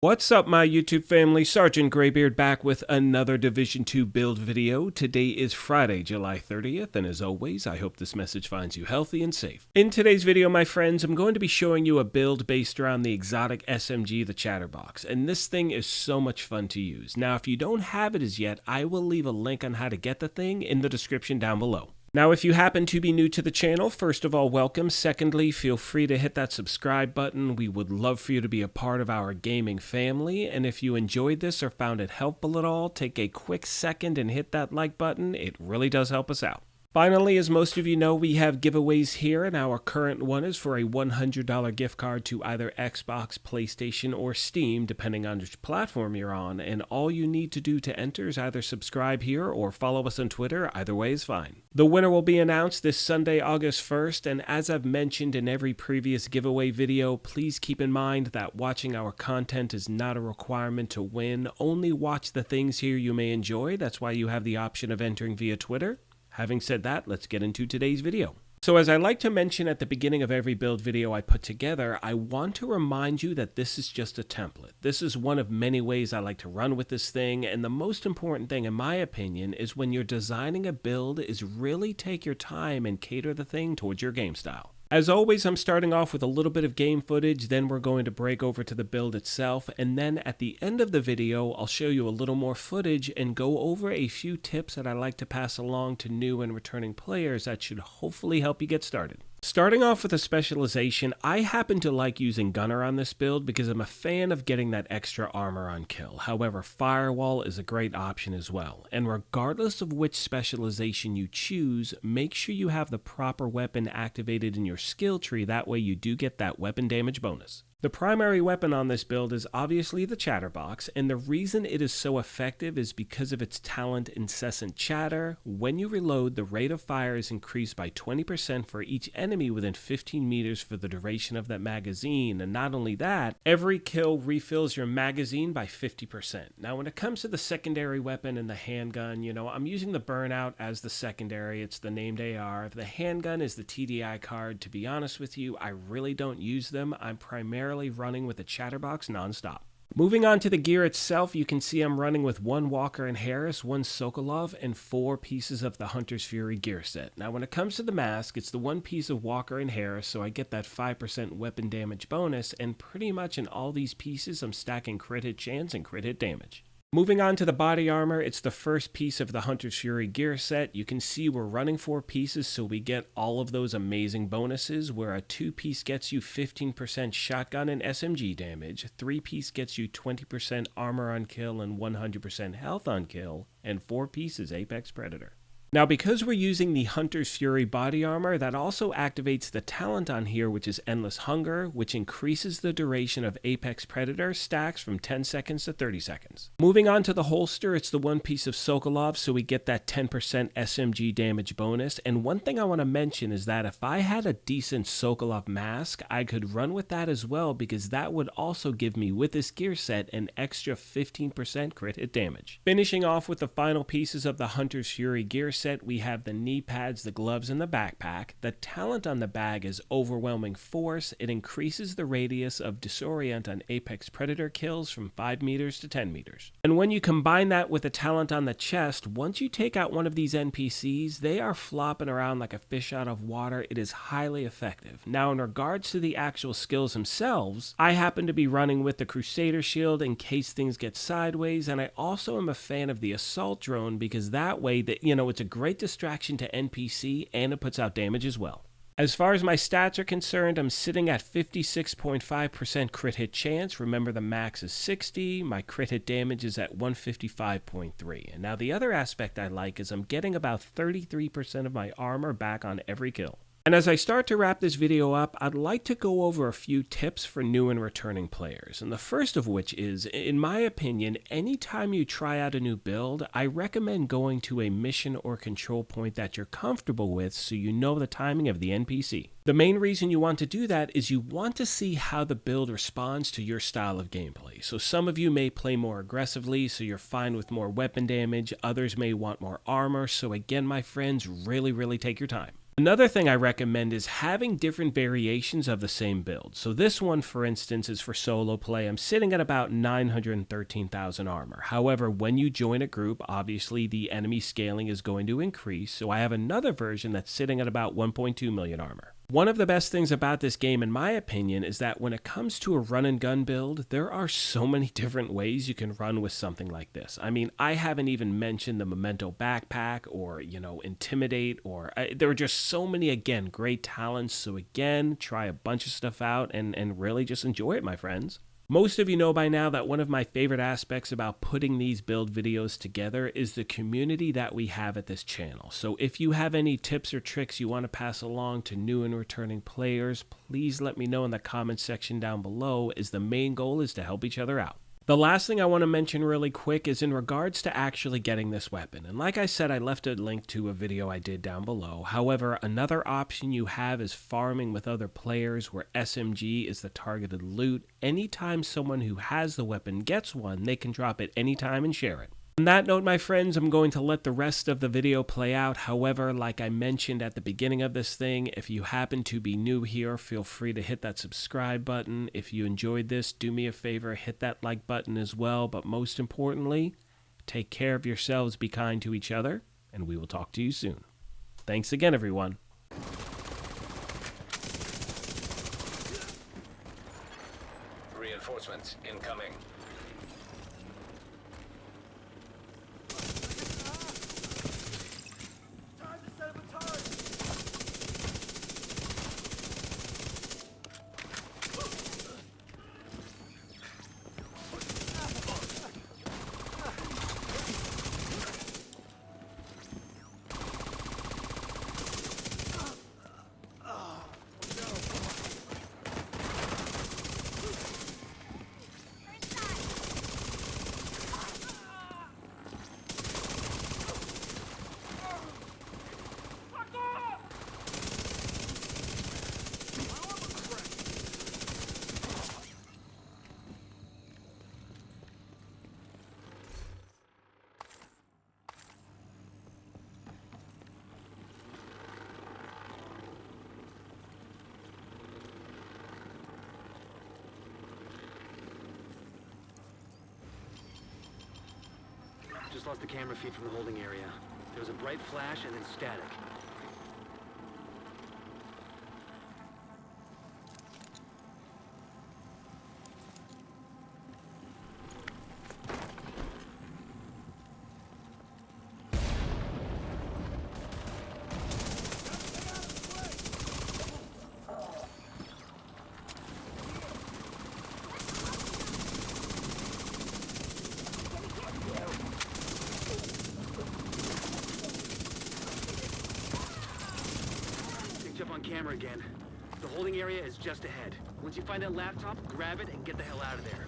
What's up, my YouTube family? Sergeant Graybeard back with another Division 2 build video. Today is Friday, July 30th, and as always, I hope this message finds you healthy and safe. In today's video, my friends, I'm going to be showing you a build based around the exotic SMG, the Chatterbox, and this thing is so much fun to use. Now, if you don't have it as yet, I will leave a link on how to get the thing in the description down below. Now, if you happen to be new to the channel, first of all, welcome. Secondly, feel free to hit that subscribe button. We would love for you to be a part of our gaming family. And if you enjoyed this or found it helpful at all, take a quick second and hit that like button. It really does help us out. Finally, as most of you know, we have giveaways here, and our current one is for a $100 gift card to either Xbox, PlayStation, or Steam, depending on which platform you're on, and all you need to do to enter is either subscribe here or follow us on Twitter. Either way is fine. The winner will be announced this Sunday, August 1st, and as I've mentioned in every previous giveaway video, please keep in mind that watching our content is not a requirement to win. Only watch the things here you may enjoy. That's why you have the option of entering via Twitter. Having said that, let's get into today's video. So as I like to mention at the beginning of every build video I put together, I want to remind you that this is just a template. This is one of many ways I like to run with this thing, and the most important thing in my opinion is when you're designing a build is really take your time and cater the thing towards your game style. As always, I'm starting off with a little bit of game footage, then we're going to break over to the build itself, and then at the end of the video, I'll show you a little more footage and go over a few tips that I like to pass along to new and returning players that should hopefully help you get started. Starting off with a specialization, I happen to like using Gunner on this build because I'm a fan of getting that extra armor on kill. However, Firewall is a great option as well. And regardless of which specialization you choose, make sure you have the proper weapon activated in your skill tree, that way you do get that weapon damage bonus. The primary weapon on this build is obviously the Chatterbox, and the reason it is so effective is because of its talent Incessant Chatter. When you reload, the rate of fire is increased by 20% for each enemy within 15 meters for the duration of that magazine, and not only that, every kill refills your magazine by 50%. Now when it comes to the secondary weapon and the handgun, I'm using the Burnout as the secondary. It's the named AR. The handgun is the TDI card. To be honest with you, I really don't use them. I'm primarily running with the Chatterbox non-stop. Moving on to the gear itself, you can see I'm running with one Walker and Harris, one Sokolov, and 4 pieces of the Hunter's Fury gear set. Now when it comes to the mask, it's the one piece of Walker and Harris, so I get that 5% weapon damage bonus, and pretty much in all these pieces I'm stacking crit hit chance and crit hit damage. Moving on to the body armor, it's the first piece of the Hunter's Fury gear set. You can see we're running 4 pieces, so we get all of those amazing bonuses, where a 2-piece gets you 15% shotgun and SMG damage, 3-piece gets you 20% armor on kill and 100% health on kill, and 4 pieces Apex Predator. Now, because we're using the Hunter's Fury body armor, that also activates the talent on here, which is Endless Hunger, which increases the duration of Apex Predator stacks from 10 seconds to 30 seconds. Moving on to the holster, it's the one piece of Sokolov, so we get that 10% SMG damage bonus. And one thing I want to mention is that if I had a decent Sokolov mask, I could run with that as well, because that would also give me, with this gear set, an extra 15% crit hit damage. Finishing off with the final pieces of the Hunter's Fury gear set, we have the knee pads, the gloves, and the backpack. The talent on the bag is Overwhelming Force. It increases the radius of disorient on Apex Predator kills from 5 meters to 10 meters. And when you combine that with the talent on the chest, once you take out one of these NPCs, they are flopping around like a fish out of water. It is highly effective. Now, in regards to the actual skills themselves, I happen to be running with the Crusader Shield in case things get sideways, and I also am a fan of the Assault Drone because that way, it's a great distraction to NPC and it puts out damage as well. As far as my stats are concerned, I'm sitting at 56.5% crit hit chance. Remember, the max is 60. My crit hit damage is at 155.3. And now the other aspect I like is I'm getting about 33% of my armor back on every kill. And as I start to wrap this video up, I'd like to go over a few tips for new and returning players. And the first of which is, in my opinion, anytime you try out a new build, I recommend going to a mission or control point that you're comfortable with so you know the timing of the NPC. The main reason you want to do that is you want to see how the build responds to your style of gameplay. So some of you may play more aggressively, so you're fine with more weapon damage. Others may want more armor. So again, my friends, really take your time. Another thing I recommend is having different variations of the same build. So this one, for instance, is for solo play. I'm sitting at about 913,000 armor. However, when you join a group, obviously the enemy scaling is going to increase. So I have another version that's sitting at about 1.2 million armor. One of the best things about this game, in my opinion, is that when it comes to a run and gun build, there are so many different ways you can run with something like this. I mean, I haven't even mentioned the Memento backpack or, Intimidate, or there are just so many, again, great talents. So again, try a bunch of stuff out and really just enjoy it, my friends. Most of you know by now that one of my favorite aspects about putting these build videos together is the community that we have at this channel. So if you have any tips or tricks you want to pass along to new and returning players, please let me know in the comments section down below, as the main goal is to help each other out. The last thing I want to mention really quick is in regards to actually getting this weapon. And like I said, I left a link to a video I did down below. However, another option you have is farming with other players, where SMG is the targeted loot. Anytime someone who has the weapon gets one, they can drop it anytime and share it. On that note, my friends, I'm going to let the rest of the video play out. However, like I mentioned at the beginning of this thing, if you happen to be new here, feel free to hit that subscribe button. If you enjoyed this, do me a favor, hit that like button as well. But most importantly, take care of yourselves, be kind to each other, and we will talk to you soon. Thanks again, everyone. Reinforcements incoming. Just lost the camera feed from the holding area. There was a bright flash and then static. Up on camera again. The holding area is just ahead. Once you find that laptop, grab it and get the hell out of there.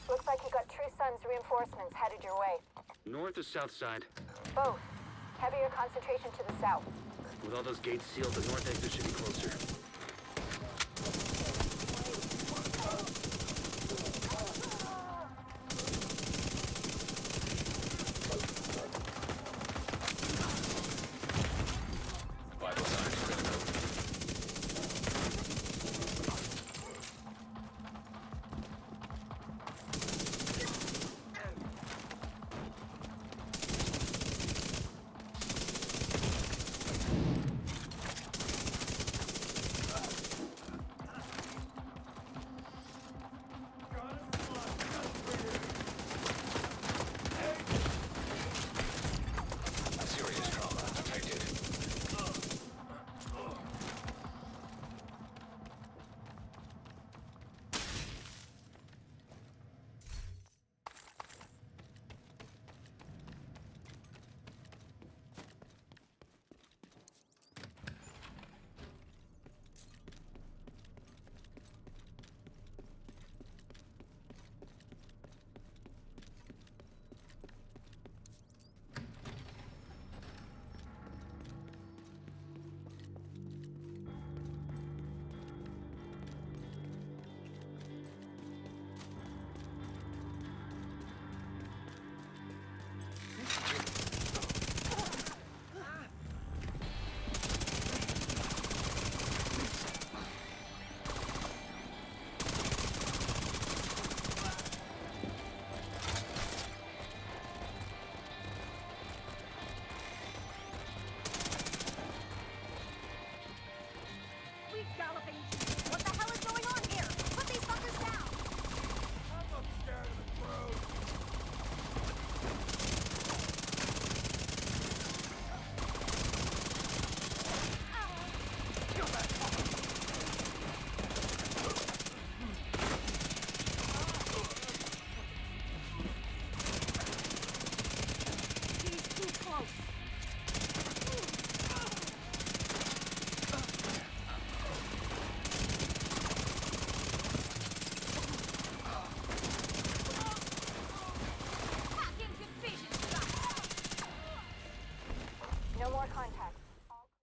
Looks like you got True Sun's reinforcements headed your way. North or south side? Both. Heavier concentration to the south. With all those gates sealed, the north exit should be closer.